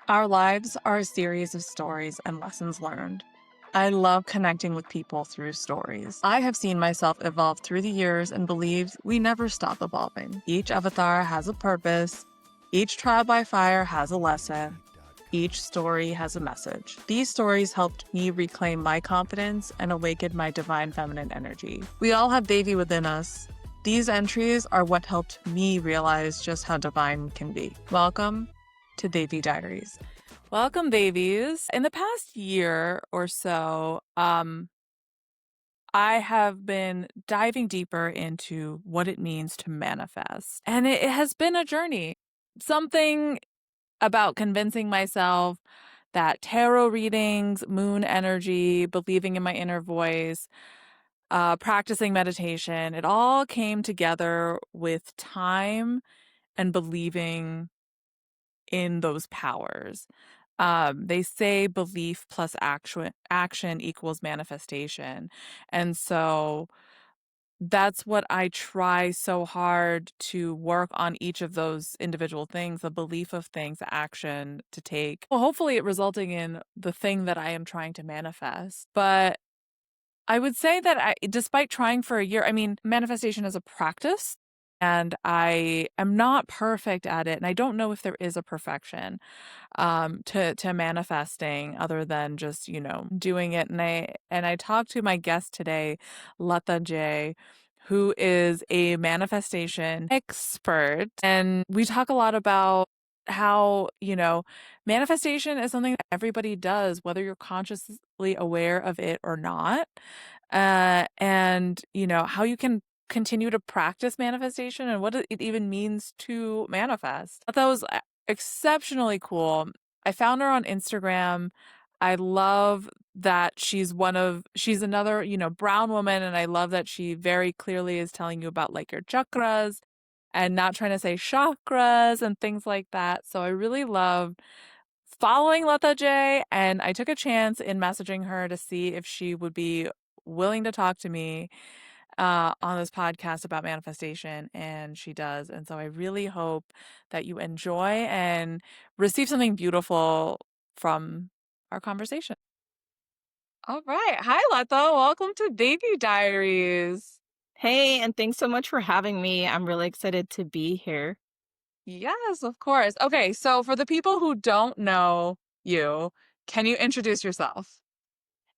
Our lives are a series of stories and lessons learned. I love connecting with people through stories. I have seen myself evolve through the years and believe we never stop evolving. Each avatar has a purpose, each trial by fire has a lesson, each story has a message. These stories helped me reclaim my confidence and awaken my divine feminine energy. We all have Devi within us. These entries are what helped me realize just how divine we can be. Welcome to Devi Diaries. Welcome, babies. In the past year or so, I have been diving deeper into what it means to manifest. And it has been a journey. Something about convincing myself that tarot readings, moon energy, believing in my inner voice, practicing meditation, it all came together with time and believing in those powers. They say belief plus action equals manifestation. And so that's what I try so hard to work on each of those individual things, the belief of things, the action to take. Well, hopefully it resulting in the thing that I am trying to manifest. But I would say that despite trying for a year, I mean, manifestation is a practice and I am not perfect at it. And I don't know if there is a perfection to manifesting other than just, doing it. And I talked to my guest today, Latha Jay, who is a manifestation expert. And we talk a lot about how, manifestation is something that everybody does, whether you're consciously aware of it or not. And, how you can continue to practice manifestation and what it even means to manifest. I thought that was exceptionally cool. I found her on Instagram. I love that she's another, brown woman. And I love that she very clearly is telling you about like your chakras and not trying to say chakras and things like that. So I really loved following Latha Jay, and I took a chance in messaging her to see if she would be willing to talk to me on this podcast about manifestation, and she does. And so I really hope that you enjoy and receive something beautiful from our conversation. All right. Hi, Latha. Welcome to Devi Diaries. Hey, and thanks so much for having me. I'm really excited to be here. Yes, of course. Okay, so for the people who don't know you, can you introduce yourself?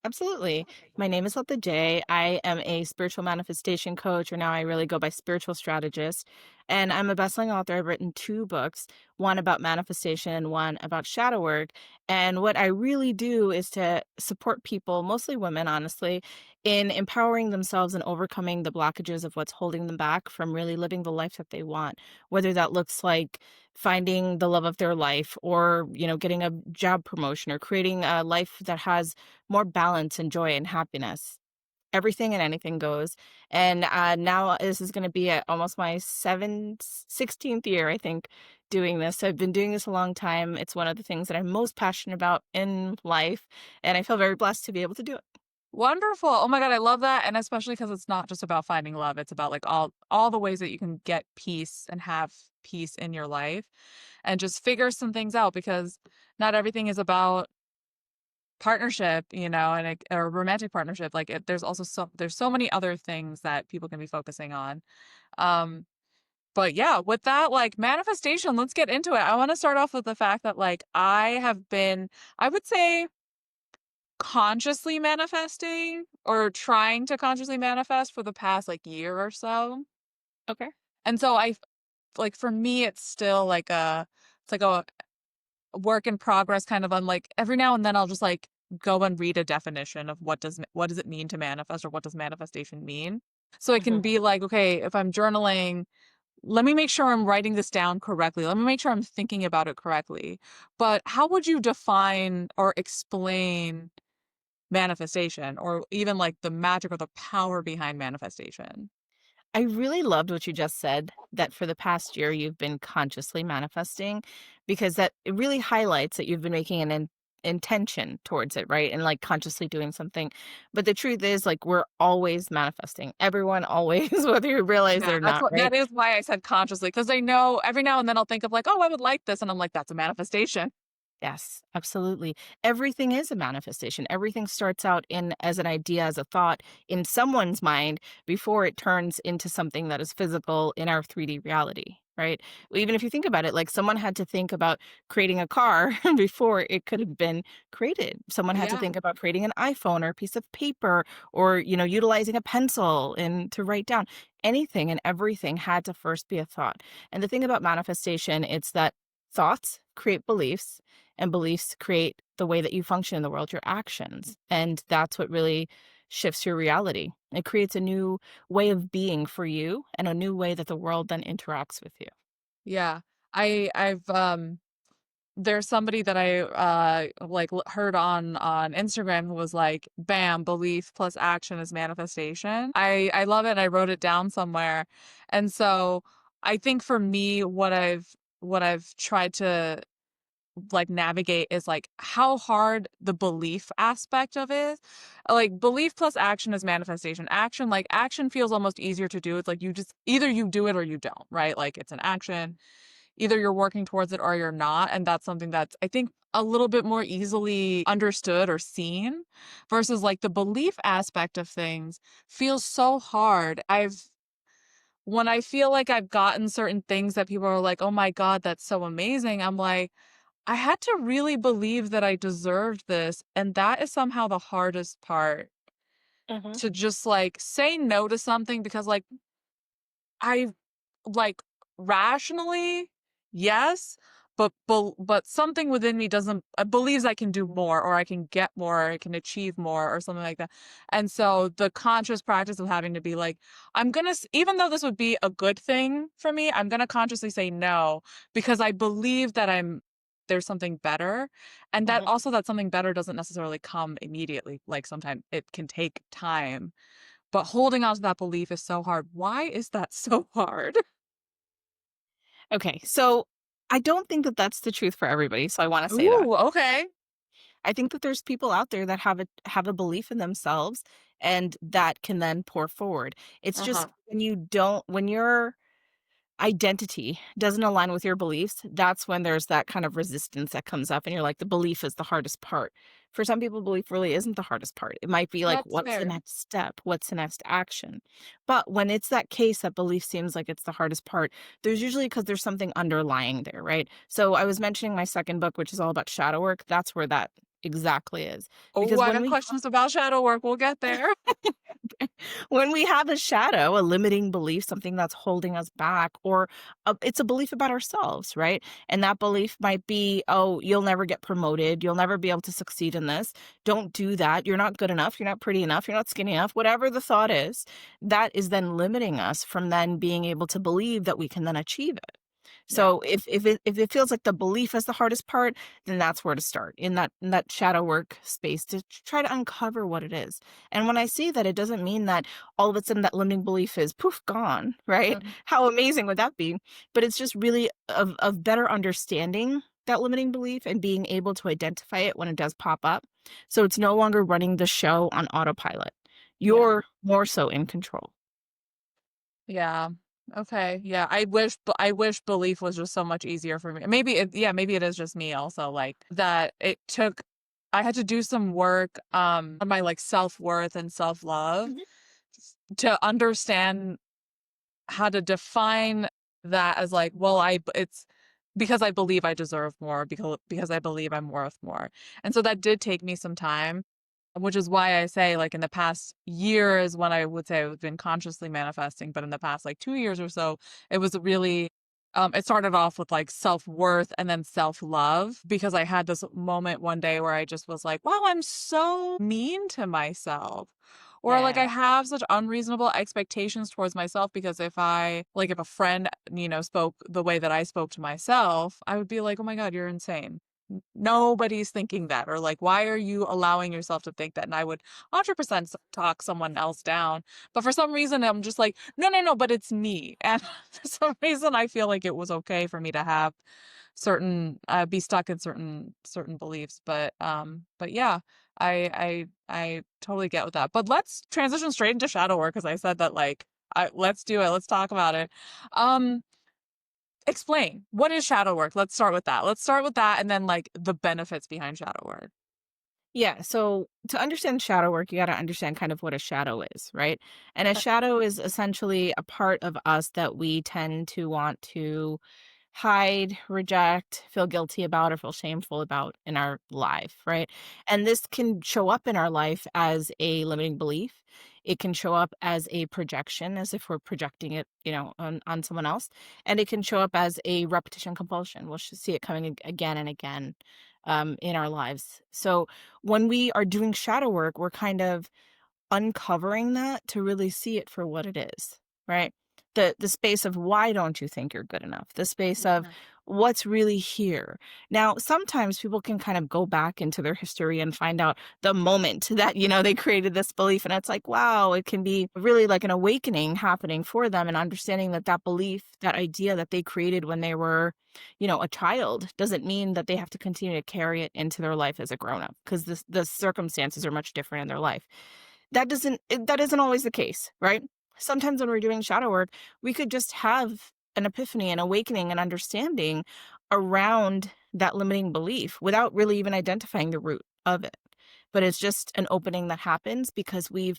Absolutely. My name is Latha Jay. I am a spiritual manifestation coach, or now I really go by spiritual strategist. And I'm a bestselling author. I've written two books, one about manifestation, one about shadow work. And what I really do is to support people, mostly women, honestly, in empowering themselves and overcoming the blockages of what's holding them back from really living the life that they want, whether that looks like finding the love of their life or, getting a job promotion or creating a life that has more balance and joy and happiness. Everything and anything goes. And now this is going to be at almost my 16th year, I think, doing this. So I've been doing this a long time. It's one of the things that I'm most passionate about in life. And I feel very blessed to be able to do it. Wonderful. Oh my God, I love that. And especially because it's not just about finding love. It's about like all the ways that you can get peace and have peace in your life and just figure some things out because not everything is about partnership, and a romantic partnership. Like there's also there's so many other things that people can be focusing on. Um, but yeah, with that, like manifestation, let's get into it. I want to start off with the fact that like I would say consciously manifesting or trying to consciously manifest for the past like year or so. Okay. And so like for me it's still like it's like a work in progress kind of. I'm like every now and then I'll just like go and read a definition of what does it mean to manifest or what does manifestation mean. So it can Hmm. be like, okay, if I'm journaling, let me make sure I'm writing this down correctly. Let me make sure I'm thinking about it correctly. But how would you define or explain manifestation or even like the magic or the power behind manifestation? I really loved what you just said, that for the past year you've been consciously manifesting, because that it really highlights that you've been making an intention towards it, right? And like consciously doing something. But the truth is, like, we're always manifesting. Everyone always, whether you realize it Yeah, or not, that right? is why I said consciously, because I know every now and then I'll think of like, oh, I would like this, and I'm like, that's a manifestation. Yes, absolutely. Everything is a manifestation. Everything starts out in as an idea, as a thought in someone's mind before it turns into something that is physical in our 3D reality, right? Even if you think about it, like someone had to think about creating a car before it could have been created. Someone had to Yeah. think about creating an iPhone or a piece of paper or, utilizing a pencil and to write down. Anything and everything had to first be a thought. And the thing about manifestation, it's that thoughts create beliefs and beliefs create the way that you function in the world, your actions. And that's what really shifts your reality. It creates a new way of being for you and a new way that the world then interacts with you. Yeah. I've there's somebody that I like heard on Instagram who was like, bam, belief plus action is manifestation. I love it and I wrote it down somewhere. And so I think for me what I've tried to like navigate is like how hard the belief aspect of it. Like belief plus action is manifestation. Action, like action feels almost easier to do. It's like you just either you do it or you don't, right? Like it's an action. Either you're working towards it or you're not. And that's something that's I think a little bit more easily understood or seen versus like the belief aspect of things feels so hard. I've when I feel like I've gotten certain things that people are like, oh my God, that's so amazing. I'm like, I had to really believe that I deserved this, and that is somehow the hardest part Hmm. to just, like, say no to something because, like, I like, rationally, yes, but something within me doesn't believes I can do more or I can get more or I can achieve more or something like that. And so the conscious practice of having to be like, I'm gonna even though this would be a good thing for me, I'm gonna consciously say no because I believe that there's something better. And that Hmm. also that something better doesn't necessarily come immediately. Like sometimes it can take time. But holding on to that belief is so hard. Why is that so hard? Okay, so I don't think that that's the truth for everybody. So I want to say that. Ooh, okay. I think that there's people out there that have a belief in themselves and that can then pour forward. It's just Uh-huh. when your identity doesn't align with your beliefs, that's when there's that kind of resistance that comes up and you're like, the belief is the hardest part. For some people, belief really isn't the hardest part. It might be like, That's what's the fair. next step? What's the next action? But when it's that case that belief seems like it's the hardest part, there's usually because there's something underlying there, right? So I was mentioning my second book, which is all about shadow work. That's where that exactly is. Oh, Because I when got we questions about shadow work. We'll get there. when we have a shadow, a limiting belief, something that's holding us back, or it's a belief about ourselves, right? And that belief might be, oh, you'll never get promoted. You'll never be able to succeed in this. Don't do that. You're not good enough. You're not pretty enough. You're not skinny enough. Whatever the thought is, that is then limiting us from then being able to believe that we can then achieve it. Yeah. So if it feels like the belief is the hardest part, then that's where to start in that shadow work space to try to uncover what it is. And when I see that, it doesn't mean that all of a sudden that limiting belief is poof gone, right? Mhm. How amazing would that be? But it's just really of better understanding that limiting belief and being able to identify it when it does pop up. So it's no longer running the show on autopilot. Yeah. You're more so in control. Yeah. Okay. Yeah. I wish belief was just so much easier for me. Maybe it is just me also like that I had to do some work on my like self-worth and self-love Mhm. to understand how to define that as like, well, it's because I believe I deserve more because I believe I'm worth more. And so that did take me some time, which is why I say like in the past year is when I would say I've been consciously manifesting, but in the past like 2 years or so, it was really it started off with like self-worth and then self-love because I had this moment one day where I just was like, wow, I'm so mean to myself. Or like I Yeah. have such unreasonable expectations towards myself because if a friend, spoke the way that I spoke to myself, I would be like, "Oh my God, you're insane. Nobody's thinking that." Or like, "Why are you allowing yourself to think that?" And I would 100% talk someone else down. But for some reason, I'm just like, "No, no, no, but it's me." And for some reason, I feel like it was okay for me to have be stuck in certain beliefs. But yeah, I totally get with that. But let's transition straight into shadow work because I said that like let's do it. Let's talk about it. Um explain, what is shadow work? Let's start with that. Let's start with that, and then like the benefits behind shadow work. Yeah, so to understand shadow work, you got to understand kind of what a shadow is, right? And a shadow is essentially a part of us that we tend to want to hide, reject, feel guilty about, or feel shameful about in our life, right? And this can show up in our life as a limiting belief. It can show up as a projection, as if we're projecting it, on someone else. And it can show up as a repetition compulsion. We'll see it coming again and again in our lives. So when we are doing shadow work, we're kind of uncovering that to really see it for what it is, right? The space of why don't you think you're good enough? The space of Yeah. what's really here. Now, sometimes people can kind of go back into their history and find out the moment that, they created this belief. And it's like, wow, it can be really like an awakening happening for them and understanding that that belief, that idea that they created when they were, a child doesn't mean that they have to continue to carry it into their life as a grown up because the circumstances are much different in their life. That isn't always the case, right? Sometimes when we're doing shadow work, we could just have an epiphany, an awakening, an understanding around that limiting belief without really even identifying the root of it. But it's just an opening that happens because we've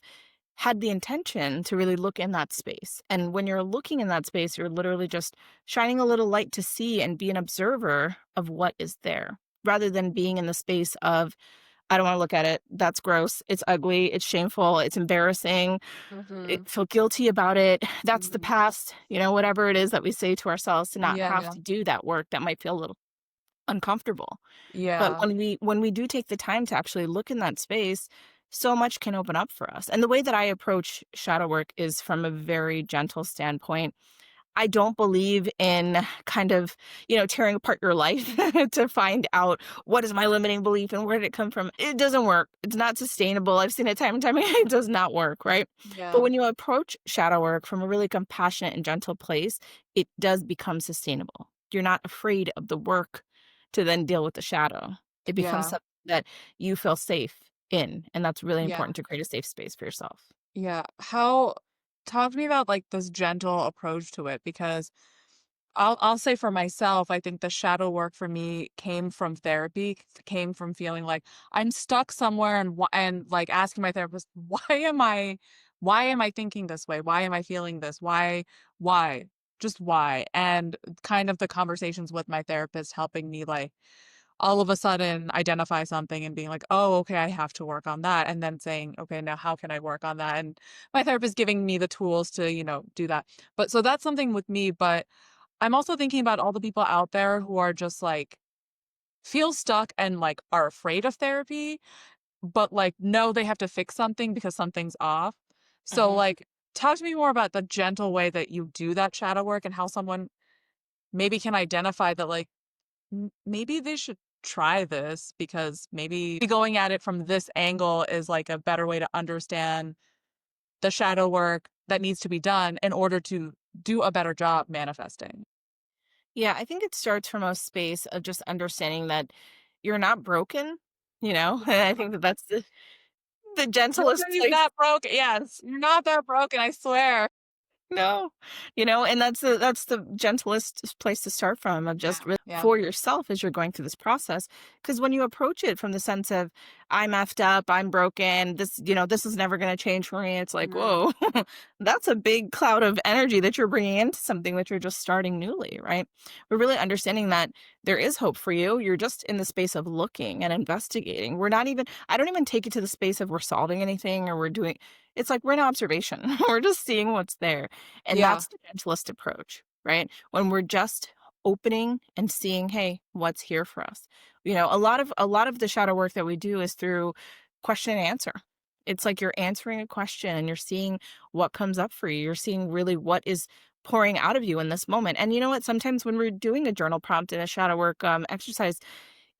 had the intention to really look in that space. And when you're looking in that space, you're literally just shining a little light to see and be an observer of what is there rather than being in the space of I don't wanna look at it. That's gross. It's ugly. It's shameful. It's embarrassing. Mm-hmm. Feel guilty about it. That's the Mm-hmm. past, whatever it is that we say to ourselves to not have Yeah. to do that work that might feel a little uncomfortable. But Yeah. when we do take the time to actually look in that space, so much can open up for us. And the way that I approach shadow work is from a very gentle standpoint. I don't believe in kind of, tearing apart your life to find out what is my limiting belief and where did it come from. It doesn't work. It's not sustainable. I've seen it time and time again. It does not work, right? But Yeah. when you approach shadow work from a really compassionate and gentle place, it does become sustainable. You're not afraid of the work to then deal with the shadow. It becomes Yeah. something that you feel safe in. And that's really Yeah. important to create a safe space for yourself. Yeah. How talk to me about like this gentle approach to it, because I'll say for myself, I think the shadow work for me came from therapy, came from feeling like I'm stuck somewhere, and like asking my therapist, why am I thinking this way? Why am I feeling this? Why? Just why? And kind of the conversations with my therapist helping me like all of a sudden identify something and being like, oh, okay, I have to work on that. And then saying, okay, now how can I work on that? And my therapist giving me the tools to, do that. But so that's something with me. But I'm also thinking about all the people out there who are just like feel stuck and like are afraid of therapy, but like know they have to fix something because something's off. So Mhm. like talk to me more about the gentle way that you do that shadow work and how someone maybe can identify that like maybe they should try this because maybe going at it from this angle is like a better way to understand the shadow work that needs to be done in order to do a better job manifesting. Yeah, I think it starts from a space of just understanding that you're not broken, and I think that that's the gentlest Nobody's place. that broken. Yes, you're not that broken, I swear. No, and that's the gentlest place to start from of just Yeah. really Yeah. for yourself as you're going through this process. Because when you approach it from the sense of I'm effed up, I'm broken, this is never going to change for me. It's like, Mm, whoa, that's a big cloud of energy that you're bringing into something that you're just starting newly, right? We're really understanding that there is hope for you. You're just in the space of looking and investigating. I don't even take it to the space of we're solving anything or we're doing, it's like we're in observation. We're just seeing what's there. And yeah. that's the gentlest approach, right? When we're just opening and seeing, hey, what's here for us. A lot of the shadow work that we do is through question and answer. It's like you're answering a question and you're seeing what comes up for you. You're seeing really what is pouring out of you in this moment. And you know what? Sometimes when we're doing a journal prompt in a shadow work exercise,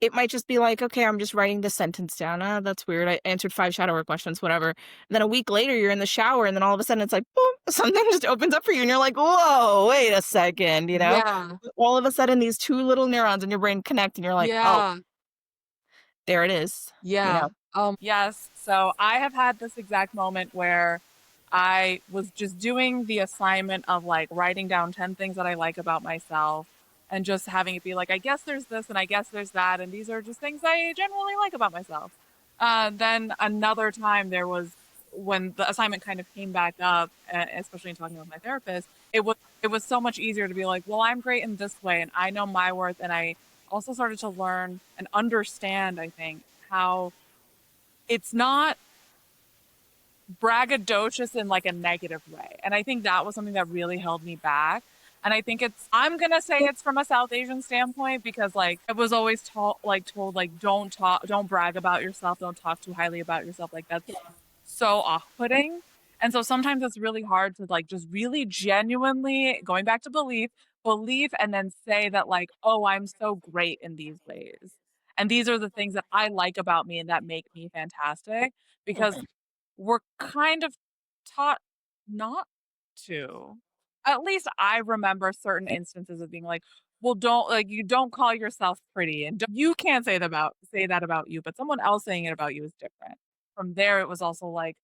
it might just be like, okay, I'm just writing the sentence down. That's weird. I answered 5 shadow work questions, whatever. And then a week later, you're in the shower, and then all of a sudden it's like, boom, something just opens up for you. And you're like, whoa, wait a second, Yeah. All of a sudden, these 2 little neurons in your brain connect, and you're like, oh, Yeah. there it is, you Yeah. know? Yes. So I have had this exact moment where I was just doing the assignment of like writing down 10 things that I like about myself. and just having it be like, I guess there's this and I guess there's that, and these are just things I genuinely like about myself. Then another time there was when the assignment kind of came back up, especially in talking with my therapist, it was so much easier to be like, well, I'm great in this way, and I know my worth, and I also started to learn and understand, I think, how it's not braggadocious in like a negative way. And I think that was something that really held me back. And I think I'm gonna say it's from a South Asian standpoint because like I was always told like don't brag about yourself, don't talk too highly about yourself. Like that's so off-putting. And so sometimes it's really hard to like just really genuinely going back to belief and then say that like, oh, I'm so great in these ways. And these are the things that I like about me and that make me fantastic because Mhm. we're kind of taught not to. At least I remember certain instances of being like, well, don't like you don't call yourself pretty and you can't say that about you, but someone else saying it about you is different. From there, it was also like,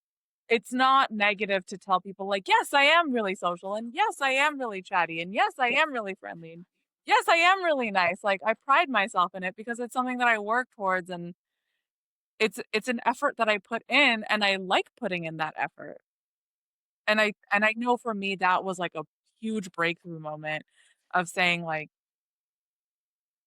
it's not negative to tell people like, yes, I am really social and yes, I am really chatty and yes, I am really friendly and yes, I am really nice. Like I pride myself in it because it's something that I work towards and it's an effort that I put in and I like putting in that effort. And I know for me that was like a huge breakthrough moment of saying like,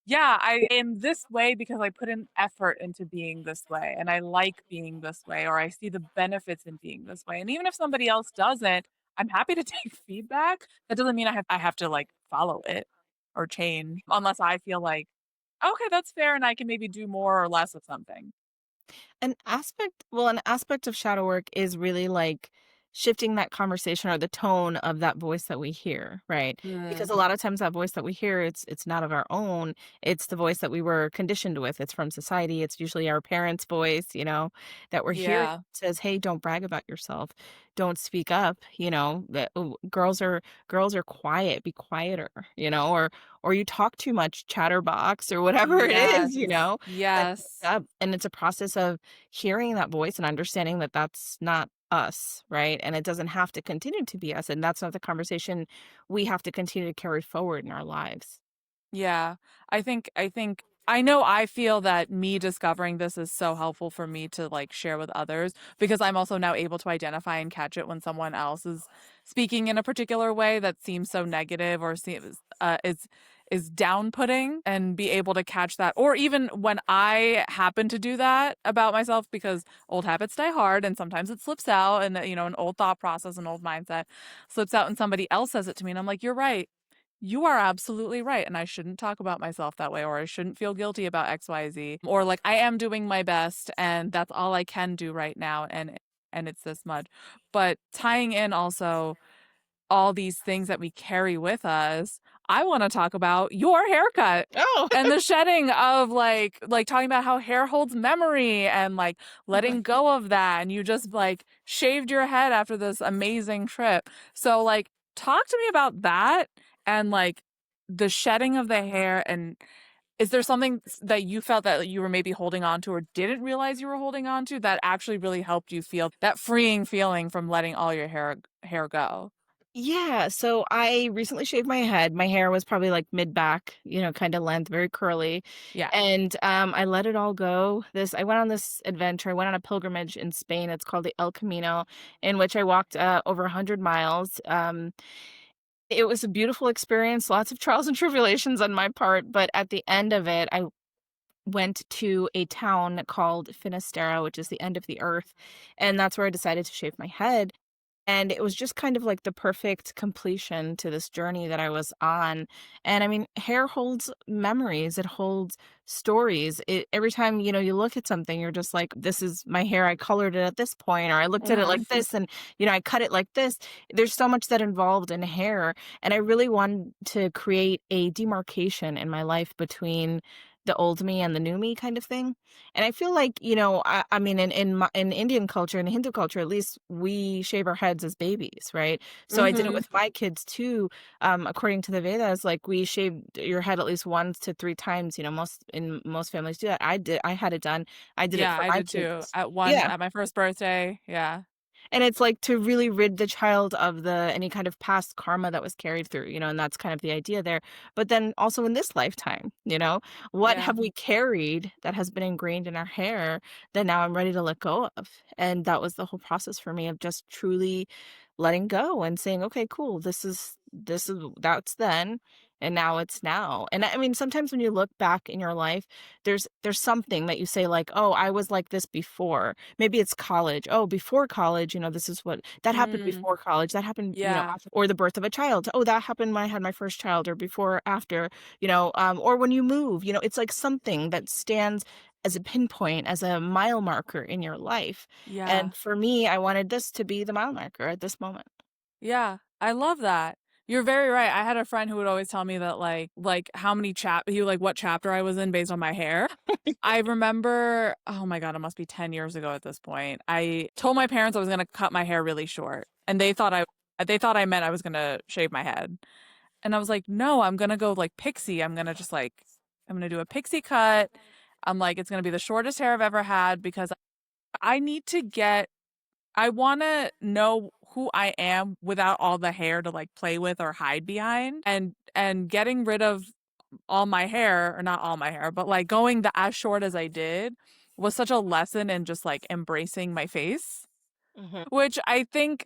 yeah, I am this way because I put in effort into being this way and I like being this way or I see the benefits in being this way. And even if somebody else doesn't, I'm happy to take feedback. That doesn't mean I have to like follow it or change unless I feel like, okay, that's fair and I can maybe do more or less of something. An aspect of shadow work is really like shifting that conversation or the tone of that voice that we hear, right? Because Mm. a lot of times that voice that we hear, it's not of our own. It's the voice that we were conditioned with. It's from society. It's usually our parents' voice, that we're hearing Yeah. says, "Hey, don't brag about yourself. Don't speak up." That girls are quiet. Be quieter. Or you talk too much, chatterbox, or whatever it Yes. is. That Yes. up, and it's a process of hearing that voice and understanding that that's not us, right? And it doesn't have to continue to be us. And that's not the conversation we have to continue to carry forward in our lives. Yeah. I think I know I feel that me discovering this is so helpful for me to like share with others because I'm also now able to identify and catch it when someone else is speaking in a particular way that seems so negative or seems is down-putting and be able to catch that or even when I happen to do that about myself because old habits die hard and sometimes it slips out and an old thought process, an old mindset slips out and somebody else says it to me and I'm like, "You're right. You are absolutely right, and I shouldn't talk about myself that way, or I shouldn't feel guilty about XYZ, or like I am doing my best and that's all I can do right now and it's this much." But tying in also all these things that we carry with us, I want to talk about your haircut Oh, and the shedding of like talking about how hair holds memory and like letting go of that and you just like shaved your head after this amazing trip. So like talk to me about that and like the shedding of the hair and is there something that you felt that you were maybe holding on to or didn't realize you were holding on to that actually really helped you feel that freeing feeling from letting all your hair go? yeah. So I recently shaved my head. My hair was probably like mid back, kind of length, very curly. Yeah. And I let it all go. I went on this adventure. I went on a pilgrimage in Spain. It's called the El Camino, in which I walked over 100 miles. It was a beautiful experience, lots of trials and tribulations on my part, but at the end of it, I went to a town called Finisterre, which is the end of the earth, and that's where I decided to shave my head. And it was just kind of like the perfect completion to this journey that I was on. And I mean, hair holds memories, it holds stories. Every time, you look at something, you're just like, this is my hair. I colored it at this point, or I looked at it like this, and, I cut it like this. There's so much that involved in hair. And I really wanted to create a demarcation in my life between the old me and the new me kind of thing. And I feel like, I mean, in Indian culture, in Hindu culture, at least, we shave our heads as babies, right? So I did it Mhm. with my kids too. According to the Vedas, like we shave your head at least 1 to 3 times. Most families do that. I did. I had it done. I did it Yeah, for I my did too. kids. Yeah. At my first birthday. Yeah. And it's like to really rid the child of the any kind of past karma that was carried through, and that's kind of the idea there. But then also in this lifetime, what Yeah. have we carried that has been ingrained in our hair that now I'm ready to let go of? And that was the whole process for me of just truly letting go and saying, okay, cool, this is that's then and now it's now. And I mean, sometimes when you look back in your life, there's something that you say like, "Oh, I was like this before." Maybe it's college. "Oh, before college, this is what that happened Mm, before college. That happened, yeah. after, or the birth of a child. Oh, that happened when I had my first child or before, after, or when you move, it's like something that stands as a pinpoint, as a mile marker in your life. Yeah. And for me, I wanted this to be the mile marker at this moment. Yeah, I love that. You're very right. I had a friend who would always tell me that like how many what chapter I was in based on my hair. I remember, oh my God, it must be 10 years ago at this point. I told my parents I was going to cut my hair really short, and they thought I meant I was going to shave my head. And I was like, "No, I'm going to go like pixie. I'm going to do a pixie cut. I'm like it's going to be the shortest hair I've ever had because I need to get I wanna know who I am without all the hair to, like, play with or hide behind, and getting rid of all my hair or not all my hair, but, like, going the as short as I did was such a lesson in just, like, embracing my face, Mhm. which I think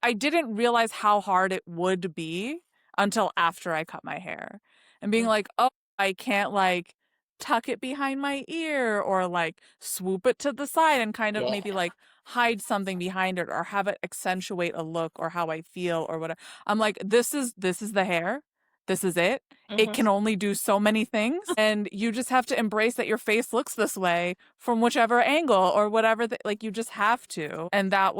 I didn't realize how hard it would be until after I cut my hair and being Mm. like, "Oh, I can't, like, tuck it behind my ear or, like, swoop it to the side and kind of Yeah. maybe, like, hide something behind it or have it accentuate a look or how I feel or whatever." I'm like, "This is the hair. This is it. It Mhm. can only do so many things, and you just have to embrace that your face looks this way from whichever angle or whatever like, you just have to." And that's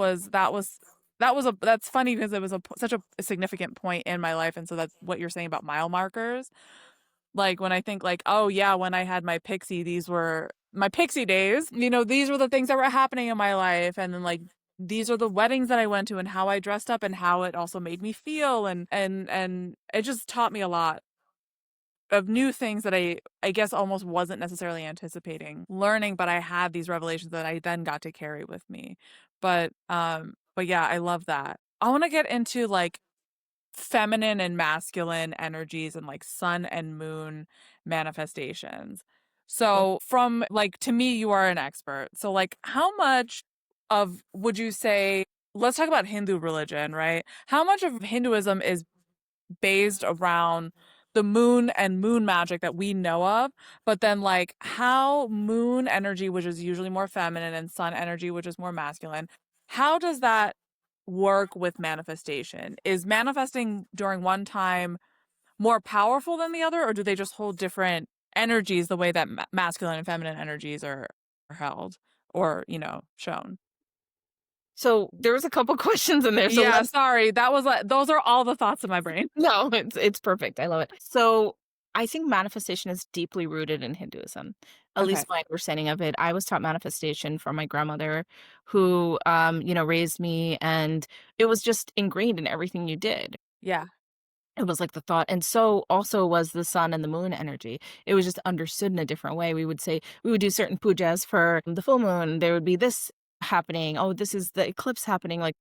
funny because it was such a significant point in my life, and so that's what you're saying about mile markers. Like, when I think like, "Oh, yeah, when I had my pixie, these were my pixie days, these were the things that were happening in my life, and then, like, these are the weddings that I went to and how I dressed up and how it also made me feel," and it just taught me a lot of new things that I guess almost wasn't necessarily anticipating learning, but I had these revelations that I then got to carry with me. But yeah, I love that. I want to get into like feminine and masculine energies and like sun and moon manifestations. So from like to me you are an expert. So like how much of would you say let's talk about Hindu religion, right? How much of Hinduism is based around the moon and moon magic that we know of, but then like how moon energy, which is usually more feminine, and sun energy, which is more masculine, how does that work with manifestation? Is manifesting during one time more powerful than the other, or do they just hold different energies the way that masculine and feminine energies are held or, shown? So there was a couple questions in there. So Yeah, let's sorry. That was like those are all the thoughts in my brain. no, it's perfect. I love it. So I think manifestation is deeply rooted in Hinduism. At Okay. least my understanding of it. I was taught manifestation from my grandmother who raised me, and it was just ingrained in everything you did. Yeah. It was like the thought, and so also was the sun and the moon energy. It was just understood in a different way. We would do certain pujas for the full moon. There would be this happening. Oh, this is the eclipse happening. Like,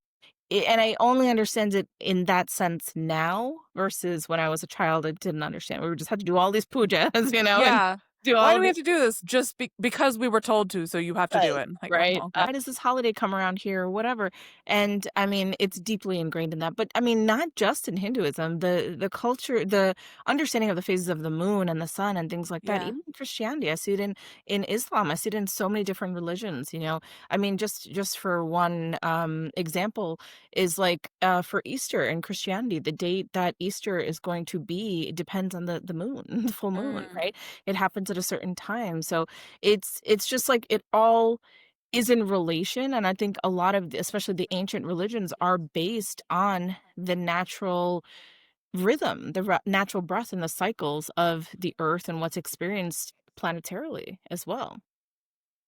and I only understand it in that sense now versus when I was a child. I didn't understand. We just had to do all these pujas, and Yeah. do Why all do we the have to do this? Just because we were told to, so you have to do right, it. Like, right. oh, okay. Why does this holiday come around here or whatever? And I mean, it's deeply ingrained in that. But I mean, not just in Hinduism, the culture, the understanding of the phases of the moon and the sun and things like that. Yeah. Even in Christianity, I see it in Islam. I see it in so many different religions. I mean, just for one example, is like for Easter in Christianity, the date that Easter is going to be depends on the moon, the full moon, Mm, right? It happens at a certain time, so it's just like it all is in relation, and I think a lot of especially the ancient religions are based on the natural rhythm, the natural breath and the cycles of the earth and what's experienced planetarily as well.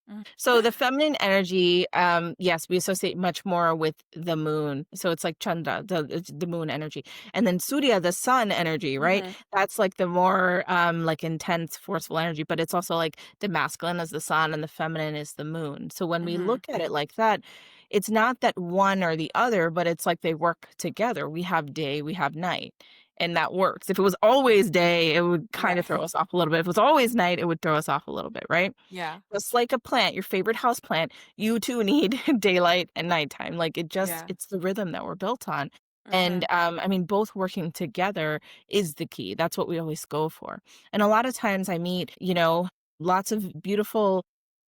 mm. So the feminine energy, yes, we associate much more with the moon. So it's like Chandra, it's the moon energy, and then Surya, the sun energy, right? Mhm. That's like the more like intense, forceful energy. But it's also like the masculine is the sun and the feminine is the moon. So when we Mhm. look at it like that, it's not that one or the other, but it's like they work together. We have day, we have night, and that works. If it was always day, it would kind of Right. throw us off a little bit. If it was always night, it would throw us off a little bit, right? Yeah. Just like a plant, your favorite house plant, you too need daylight and nighttime. Like Yeah. it's the rhythm that we're built on. And Mhm. I mean, both working together is the key. That's what we always go for. And a lot of times I meet, lots of beautiful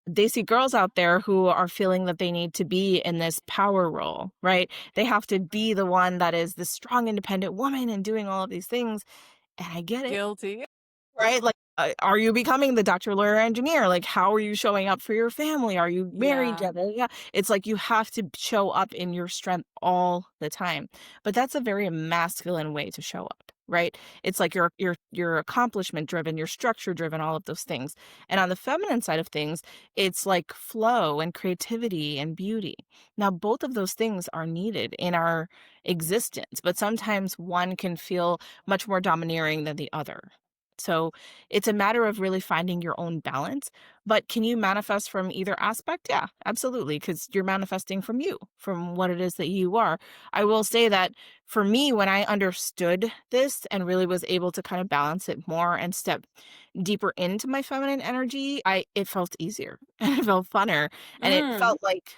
they see girls out there who are feeling that they need to be in this power role, right? They have to be the one that is the strong, independent woman and doing all of these things. And I get it. Guilty. Right? Like, are you becoming the doctor, lawyer, engineer? Like, how are you showing up for your family? Are you married Yeah. yet? Yeah. It's like you have to show up in your strength all the time. But that's a very masculine way to show up, right? It's like you're accomplishment driven, you're structure driven, all of those things. And on the feminine side of things, it's like flow and creativity and beauty. Now, both of those things are needed in our existence, but sometimes one can feel much more domineering than the other. So it's a matter of really finding your own balance. But can you manifest from either aspect? Yeah, absolutely. Because you're manifesting from you, from what it is that you are. I will say that for me, when I understood this and really was able to kind of balance it more and step deeper into my feminine energy, it felt easier and it felt funner. And it Mm. felt like,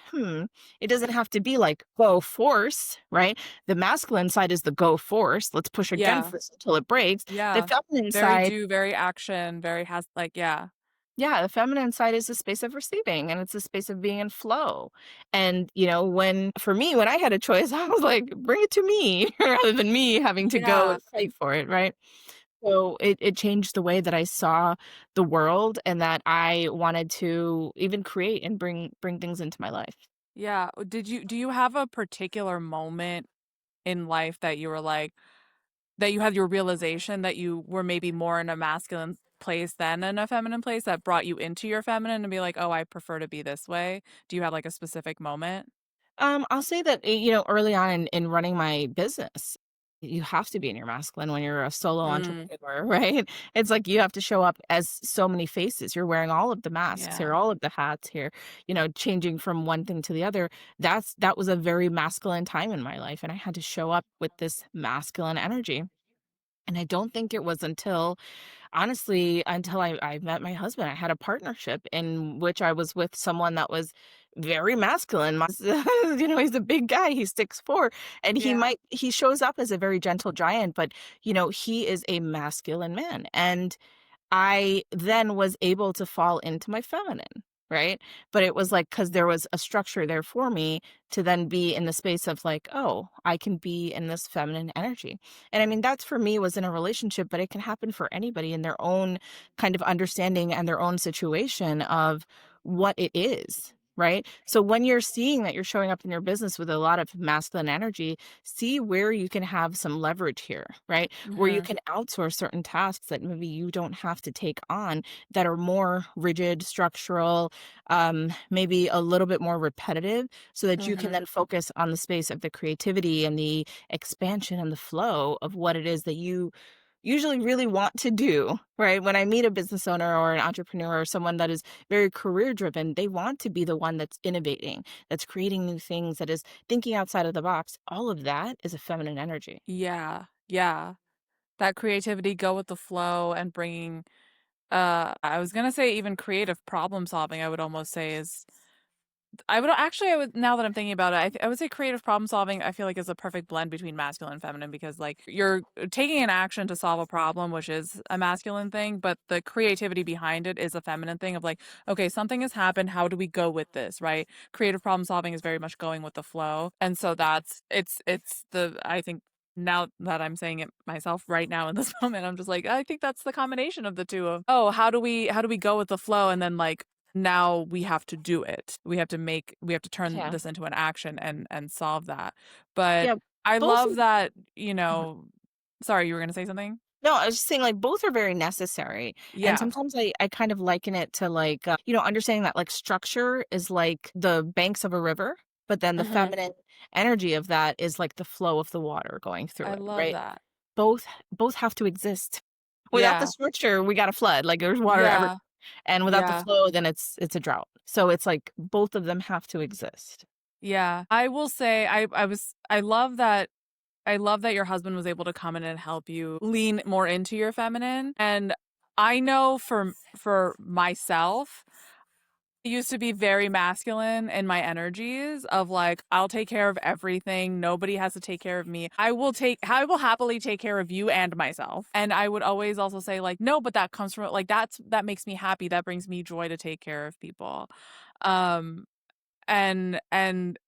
it doesn't have to be like go force, right? The masculine side is the go force. Let's push against Yeah. this until it breaks. The Yeah. feminine Very side, do, very action, very has like, yeah. yeah, the feminine side is the space of receiving and it's a space of being in flow. And, when I had a choice, I was like, bring it to me rather than me having to go Yeah. and fight for it, right? So it changed the way that I saw the world and that I wanted to even create and bring things into my life. Yeah. Do you have a particular moment in life that you were like that you had your realization that you were maybe more in a masculine place than in a feminine place that brought you into your feminine and be like, "Oh, I prefer to be this way." Do you have like a specific moment? I'll say that, early on in running my business, you have to be in your masculine when you're a solo Mm. entrepreneur, right? It's like you have to show up as so many faces. You're wearing all of the masks here, Yeah. all of the hats here, changing from one thing to the other. That was a very masculine time in my life, and I had to show up with this masculine energy. And I don't think it was until I met my husband. I had a partnership in which I was with someone that was very masculine. He's a big guy. He's 6'4", and Yeah. he shows up as a very gentle giant, but he is a masculine man. And I then was able to fall into my feminine, right? But it was like because there was a structure there for me to then be in the space of like, oh, I can be in this feminine energy. And I mean, that's for me was in a relationship, but it can happen for anybody in their own kind of understanding and their own situation of what it is. Right. So when you're seeing that you're showing up in your business with a lot of masculine energy, see where you can have some leverage here, right? Where you Mhm. can outsource certain tasks that maybe you don't have to take on that are more rigid, structural, maybe a little bit more repetitive, so that you can Mhm. then focus on the space of the creativity and the expansion and the flow of what it is that you usually really want to do, right? When I meet a business owner or an entrepreneur or someone that is very career driven, they want to be the one that's innovating, that's creating new things, that is thinking outside of the box. All of that is a feminine energy. Yeah. Yeah. That creativity, go with the flow and bringing I was gonna say even creative problem solving, I would almost say is I would now that I'm thinking about it, I would say creative problem solving, I feel like is a perfect blend between masculine and feminine because like you're taking an action to solve a problem, which is a masculine thing, but the creativity behind it is a feminine thing of like, okay, something has happened, how do we go with this, right? Creative problem solving is very much going with the flow. And so it's the I think now that I'm saying it myself right now in this moment, I'm just like, I think that's the combination of the two of, oh, how do we go with the flow and then like now we have to do it. We have to turn Yeah. this into an action and solve that. But Yeah. I Both love that, of sorry, you were gonna say something? No, I was just saying, like, both are very necessary. And Yeah. sometimes I kind of liken it to like, understanding that like structure is like the banks of a river, but then the Mhm. feminine energy of that is like the flow of the water going through I it, love right? that. Both both have to exist. Without the Yeah. structure, we got a flood. Like there's water every, Yeah. and without the Yeah. flow, then it's a drought. So it's like both of them have to exist. Yeah. I will say I love that your husband was able to come in and help you lean more into your feminine. And I know for myself, I used to be very masculine in my energies of like, I'll take care of everything. Nobody has to take care of me. I will happily take care of you and myself. And I would always also say like, no, but that comes from like, that makes me happy. That brings me joy to take care of people. Um, and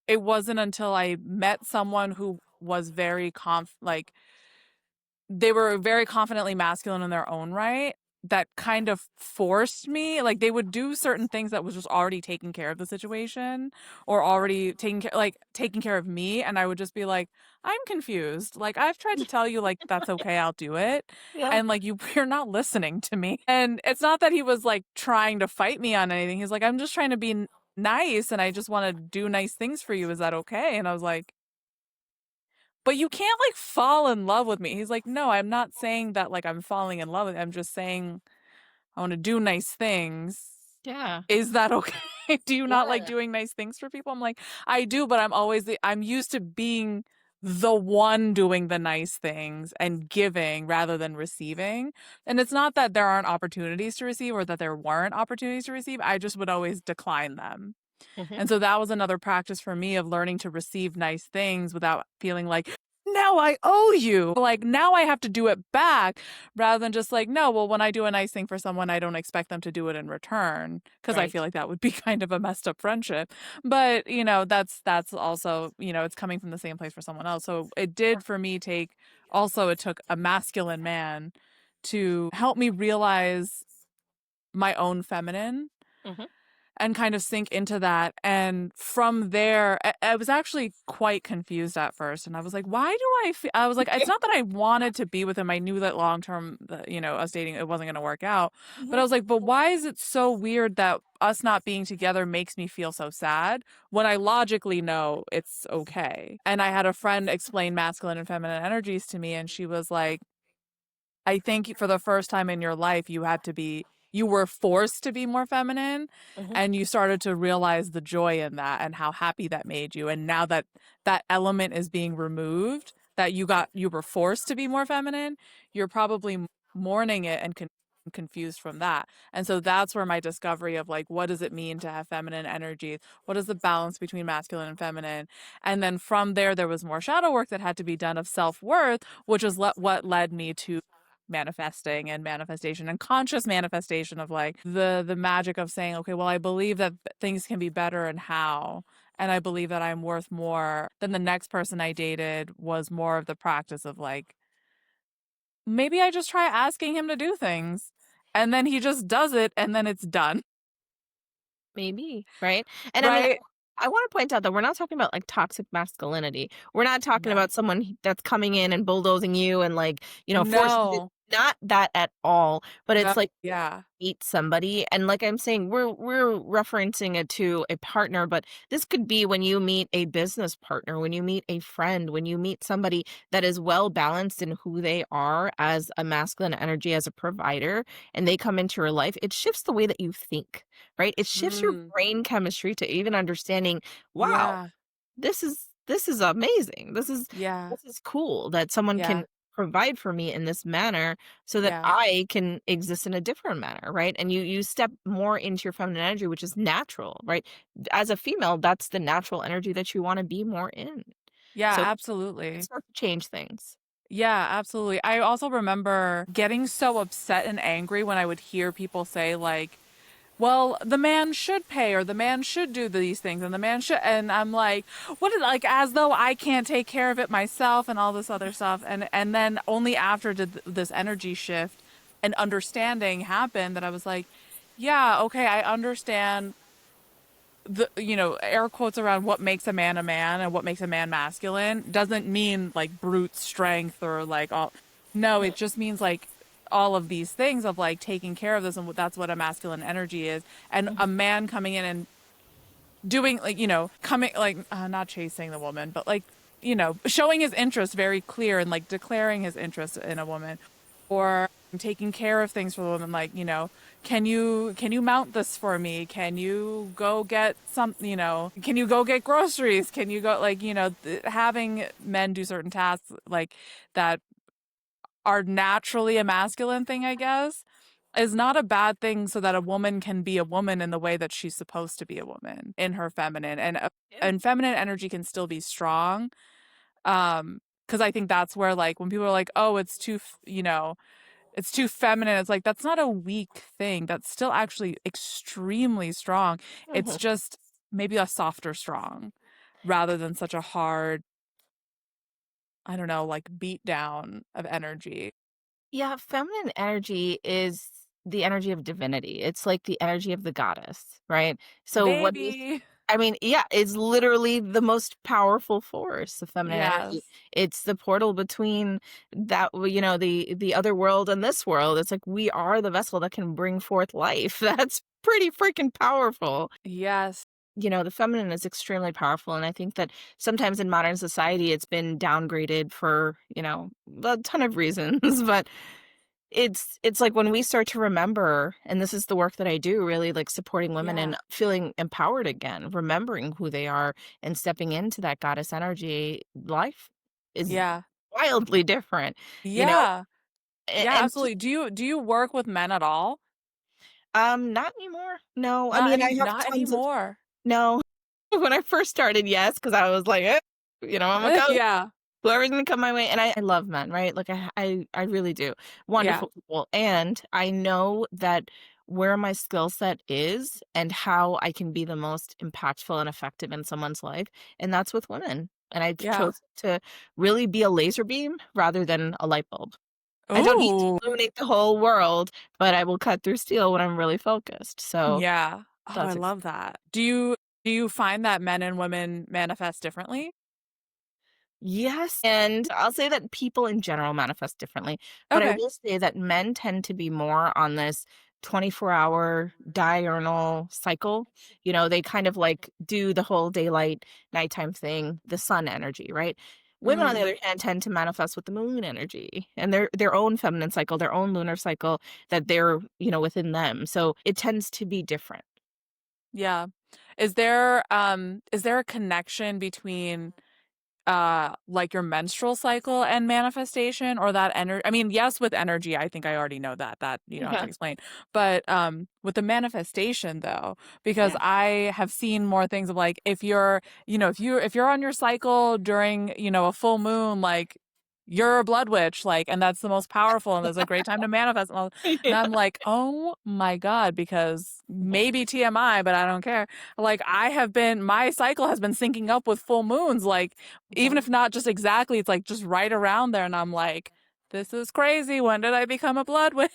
it wasn't until I met someone who was very like they were very confidently masculine in their own right that kind of forced me like they would do certain things that was just already taking care of the situation or already taking care of me, and I would just be like, I'm confused, like I've tried to tell you like that's okay, I'll do it, Yeah. and like you're not listening to me. And it's not that he was like trying to fight me on anything. He's like, I'm just trying to be nice and I just want to do nice things for you, is that okay? And I was like, but you can't like fall in love with me. He's like, no, I'm not saying that like I'm falling in love with you. I'm just saying I want to do nice things. Yeah. Is that okay? Do you not like Yeah. doing nice things for people? I'm like, I do, but I'm used to being the one doing the nice things and giving rather than receiving. And it's not that there aren't opportunities to receive or that there weren't opportunities to receive. I just would always decline them. Hmm. And so that was another practice for me of learning to receive nice things without feeling like, now I owe you. Like, now I have to do it back, rather than just like, no, well, when I do a nice thing for someone, I don't expect them to do it in return. Cause I Right. feel like that would be kind of a messed up friendship. But, that's also, it's coming from the same place for someone else. So it did for me it took a masculine man to help me realize my own feminine Hmm. and kind of sink into that. And from there, I was actually quite confused at first. And I was like, why do I feel? I was like, it's not that I wanted to be with him. I knew that long term, us dating, it wasn't going to work out. But I was like, but why is it so weird that us not being together makes me feel so sad when I logically know it's okay? And I had a friend explain masculine and feminine energies to me. And she was like, I think for the first time in your life, you were forced to be more feminine, Hmm. and you started to realize the joy in that and how happy that made you. And now that that element is being removed, that you were forced to be more feminine, you're probably mourning it and confused from that. And so that's where my discovery of like, what does it mean to have feminine energy? What is the balance between masculine and feminine? And then from there was more shadow work that had to be done of self-worth, which is what led me to manifesting and manifestation and conscious manifestation of like the magic of saying, okay, well, I believe that things can be better, and how, and I believe that I'm worth more than the next person I dated, was more of the practice of like, maybe I just try asking him to do things and then he just does it and then it's done. Maybe, right? And I mean, Right. I want to point out that we're not talking about like toxic masculinity. We're not talking No. about someone that's coming in and bulldozing you and like, forcing you. No. Not that at all. But No. it's like Yeah. meet somebody, and like I'm saying, we're referencing it to a partner, but this could be when you meet a business partner, when you meet a friend, when you meet somebody that is well balanced in who they are as a masculine energy, as a provider, and they come into your life. It shifts the way that you think, right? It shifts your Mm. brain chemistry to even understanding, wow, Yeah. this is amazing. Yeah. This is cool that someone can Yeah. provide for me in this manner so that Yeah. I can exist in a different manner, right? And you step more into your feminine energy, which is natural, right? As a female, that's the natural energy that you want to be more in. Yeah, So it absolutely. starts to change things. Yeah, absolutely. I also remember getting so upset and angry when I would hear people say, like, well, the man should pay or the man should do these things and the man should. And I'm like, what is, like, as though I can't take care of it myself and all this other stuff. And then only after did this energy shift and understanding happen that I was like, yeah, okay, I understand the air quotes around what makes a man and what makes a man masculine doesn't mean like brute strength or like all. No, it just means like all of these things of like taking care of this, and that's what a masculine energy is. And a Mhm. man coming in and doing like coming like not chasing the woman, but like showing his interest very clear and like declaring his interest in a woman, taking care of things for the woman, like, can you mount this for me? Can you go get some, can you go get groceries? Can you go, like, having men do certain tasks like that are naturally a masculine thing, I guess, is not a bad thing, so that a woman can be a woman in the way that she's supposed to be a woman in her feminine, Yeah. and feminine energy can still be strong. Because I think that's where, like, when people are like, oh, it's too feminine, it's like, that's not a weak thing. That's still actually extremely strong. It's Mhm. just maybe a softer strong rather than such a hard, I don't know, like, beat down of energy. Yeah, feminine energy is the energy of divinity. It's like the energy of the goddess, right? So what do you Baby. I mean, yeah, it's literally the most powerful force of feminine energy. Yes. It's the portal between the other world and this world. It's like we are the vessel that can bring forth life. That's pretty freaking powerful. Yes. The feminine is extremely powerful, and I think that sometimes in modern society it's been downgraded for, a ton of reasons, but it's like when we start to remember, and this is the work that I do, really, like supporting women Yeah. and feeling empowered again, remembering who they are and stepping into that goddess energy, life is Yeah. wildly different, you know? Yeah. Yeah, And absolutely. Do you work with men at all? not anymore. No, I mean, I have Not tons of anymore. no. When I first started, yes, because I was like, I'm a coach. Yeah. Whoever's gonna come my way, and I love men, right? Like, I really do. Yeah. Wonderful people, and I know that where my skill set is and how I can be the most impactful and effective in someone's life, and that's with women, and I've Yeah. chosen to really be a laser beam rather than a light bulb. I don't need to Ooh. illuminate the whole world, but I will cut through steel when I'm really focused, so Yeah. Oh, I that's love that. Do you find that men and women manifest differently? Yes, and I'll say that people in general manifest differently, but I Okay. will say that men tend to be more on this 24-hour diurnal cycle. They kind of like do the whole daylight, nighttime thing, the sun energy, right? Women, on the Mm, other hand, tend to manifest with the moon energy and their own feminine cycle, their own lunar cycle that they're, within them. So it tends to be different. yeah. Is there a connection between like your menstrual cycle and manifestation, or that energy? I mean, yes, with energy, I think I already know that you don't have to Yeah. explain. But with the manifestation though, because Yeah. I have seen more things of, like, if you're on your cycle during, a full moon, like, you're a blood witch, like, and that's the most powerful, and it's a great time to manifest. And I'm like, oh my God, because maybe TMI, but I don't care. Like, my cycle has been syncing up with full moons, like, even if not just exactly, it's like just right around there. And I'm like, this is crazy. When did I become a blood witch?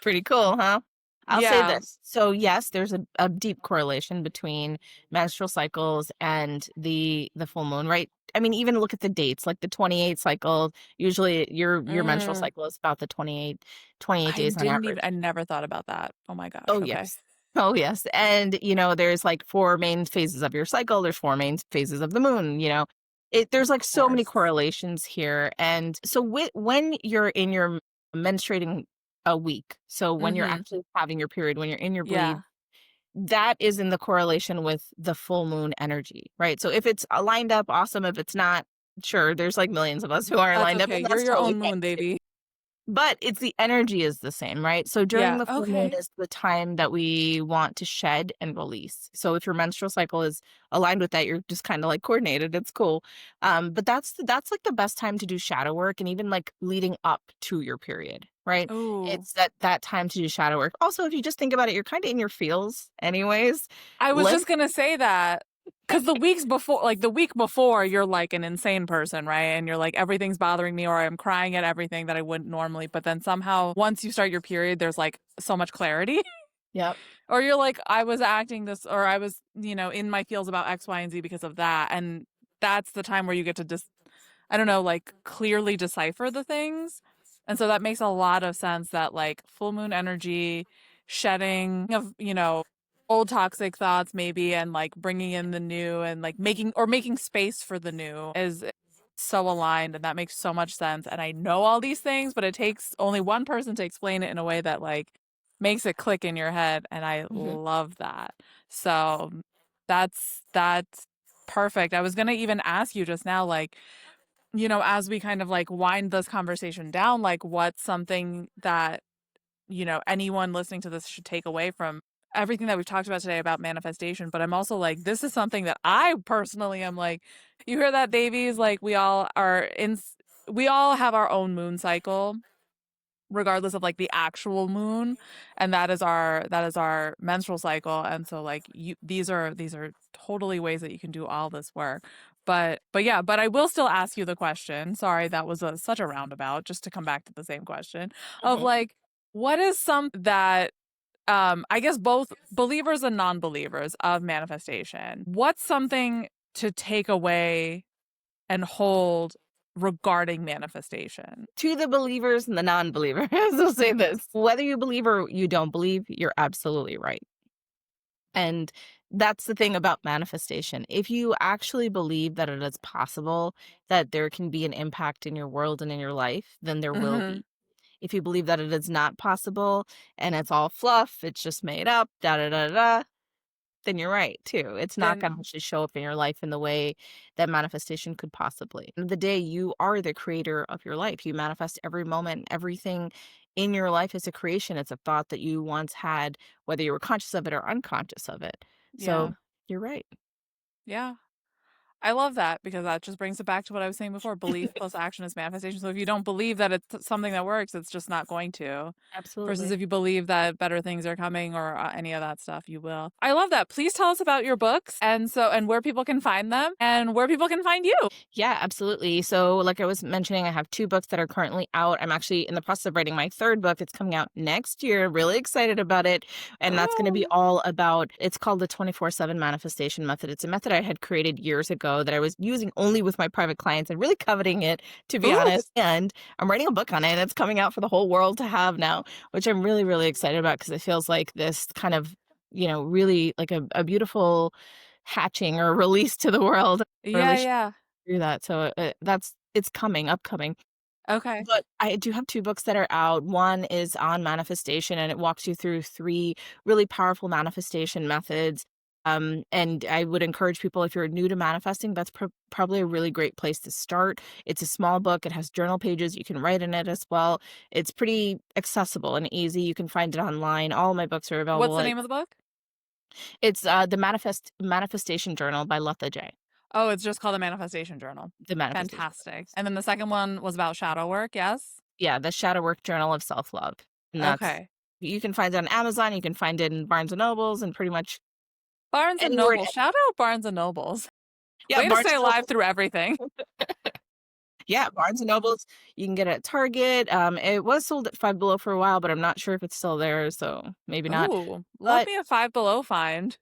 Pretty cool, huh? I'll say Yeah. this. So yes, there's a deep correlation between menstrual cycles and the full moon, right? I mean, even look at the dates, like the 28 cycle. Usually your menstrual Mm, cycle is about the 28 days on average. I never thought about that. Oh my gosh. Oh, Okay. yes. Oh, yes. And, there's like four main phases of your cycle. There's four main phases of the moon, there's like Of so many course. correlations here. And so when you're in your menstruating a week, so when you're Mm-hmm. actually having your period, when you're in your bleed, Yeah. that is in the correlation with the full moon energy, right? So if it's lined up, awesome. If it's not, sure, there's like millions of us who aren't That's lined up, okay. and You're that's your totally own fine moon, too. baby. But it's the energy is the same, right? So during Yeah. the full moon Okay. is the time that we want to shed and release. So if your menstrual cycle is aligned with that, you're just kind of like coordinated. It's cool. But that's like the best time to do shadow work, and even like leading up to your period, right? Oh, It's that time to do shadow work. Also, if you just think about it, you're kind of in your feels anyways. I was Let just gonna say that. Because the week before, you're like an insane person, right? And you're like, everything's bothering me, or I'm crying at everything that I wouldn't normally. But then somehow, once you start your period, there's like so much clarity. Yep. Or you're like, I was acting this, or I was, in my feels about X, Y, and Z because of that. And that's the time where you get to just, I don't know, like, clearly decipher the things. And so that makes a lot of sense, that, like, full moon energy, shedding of, old toxic thoughts maybe, and like bringing in the new, and like making space for the new is so aligned, and that makes so much sense. And I know all these things, but it takes only one person to explain it in a way that like makes it click in your head, and I Hmm. love that. So that's perfect. I was gonna even ask you just now, like, as we kind of like wind this conversation down, like what's something that, anyone listening to this should take away from everything that we've talked about today about manifestation. But I'm also like, this is something that I personally am like, you hear that, babies? Like we all have our own moon cycle, regardless of like the actual moon, and that is our menstrual cycle. And so like these are totally ways that you can do all this work. But I will still ask you the question. Sorry, that was such a roundabout, just to come back to the same question of Hmm. like, what is something that, I guess both believers and non-believers of manifestation, what's something to take away and hold regarding manifestation? To the believers and the non-believers, I'll say this: whether you believe or you don't believe, you're absolutely right. And that's the thing about manifestation. If you actually believe that it is possible that there can be an impact in your world and in your life, then there will Hmm. be. If you believe that it is not possible and it's all fluff, it's just made up, da da da da, then you're right too. It's not Then going to actually show up in your life in the way that manifestation could possibly. At the end of the day, you are the creator of your life. You manifest every moment, everything in your life is a creation. It's a thought that you once had, whether you were conscious of it or unconscious of it. yeah. So you're right. Yeah. I love that, because that just brings it back to what I was saying before. Belief plus action is manifestation. So if you don't believe that it's something that works, it's just not going to. Versus Absolutely. if you believe that better things are coming, or any of that stuff, you will. I love that. Please tell us about your books, and where people can find them and where people can find you. Yeah, absolutely. So, like I was mentioning, I have two books that are currently out. I'm actually in the process of writing my third book. It's coming out next year. Really excited about it. And that's going to be Ooh. all about, it's called the 24/7 manifestation method. It's a method I had created years ago that I was using only with my private clients and really coveting it, to be Ooh. honest. And I'm writing a book on it, and it's coming out for the whole world to have now, which I'm really, really excited about, because it feels like this kind of, really like a beautiful hatching or release to the world. Yeah, Really yeah. through that. So, it's upcoming. Okay. But I do have 2 books that are out. One is on manifestation, and it walks you through 3 really powerful manifestation methods. And I would encourage people, if you're new to manifesting, that's probably a really great place to start. It's a small book. It has journal pages. You can write in it as well. It's pretty accessible and easy. You can find it online. All my books are What's available the at name of the book? it's, the Manifestation Journal by Latha Jay. Oh, it's just called the Manifestation Journal. The Manifestation Fantastic. And then the second one was about shadow work, yes? Yeah, the Shadow Work Journal of Self-Love, and that's Okay. you can find it on Amazon, you can find it in Barnes& and Nobles, and pretty much Barnes and anywhere. Noble. Shout out Barnes and Nobles. Yeah, Way to Barnes& stay and alive Nobles. through everything. Yeah, Barnes& and Nobles, you can get it at Target. It was sold at Five Below for a while, but I'm not sure if it's still there, so maybe not. Ooh, love But me a Five Below find.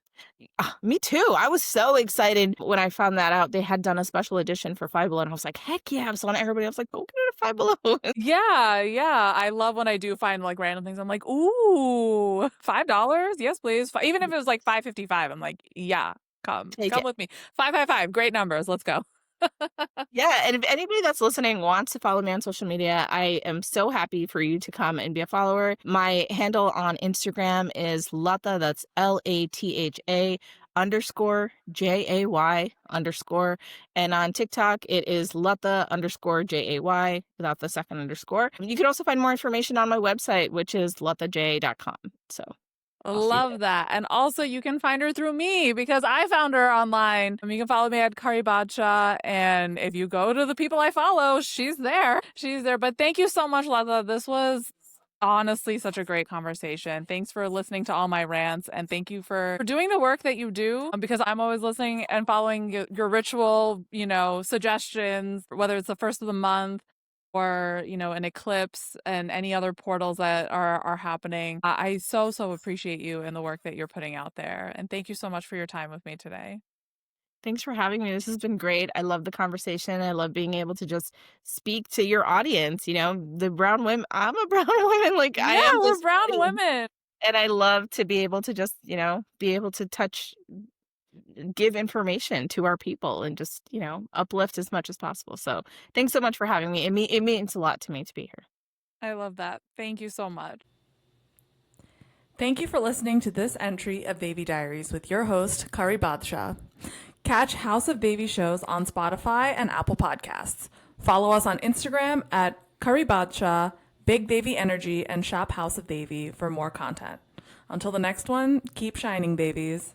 me too. I was so excited when I found that out. They had done a special edition for Five Below, and I was like, "Heck yeah." I was telling everybody, I was like, "Go get it at Five Below." Yeah, yeah. I love when I do find like random things. I'm like, ooh, $5? Yes, please. Even if it was like 5.55, I'm like, yeah, Take come it. with me. 555, great numbers. Let's go. Yeah, and if anybody that's listening wants to follow me on social media, I am so happy for you to come and be a follower. My handle on Instagram is Latha, that's LATHA underscore JAY underscore. And on TikTok, it is Latha underscore JAY without the second underscore. You can also find more information on my website, which is lathaj.com. So I'll see you there. Love that. And also, you can find her through me, because I found her online. You can follow me at Curry Badshah. And if you go to the people I follow, she's there. She's there. But thank you so much, Latha. This was honestly such a great conversation. Thanks for listening to all my rants. And thank you for doing the work that you do, because I'm always listening and following your ritual, suggestions, whether it's the first of the month or an eclipse and any other portals that are happening. I so appreciate you and the work that you're putting out there, and thank you so much for your time with me today. Thanks for having me. This has been great. I love the conversation. I love being able to just speak to your audience. The brown women, I'm a brown woman, like I Yeah, am we're this brown audience. women. And I love to be able to just, be able to touch give information to our people and just, uplift as much as possible. So thanks so much for having me. It means a lot to me to be here. I love that. Thank you so much. Thank you for listening to this entry of Devi Diaries with your host, Curry Badshah. Catch House of Devi shows on Spotify and Apple Podcasts. Follow us on Instagram at Curry Badshah, Big Devi Energy, and Shop House of Devi for more content. Until the next one, keep shining, Devis.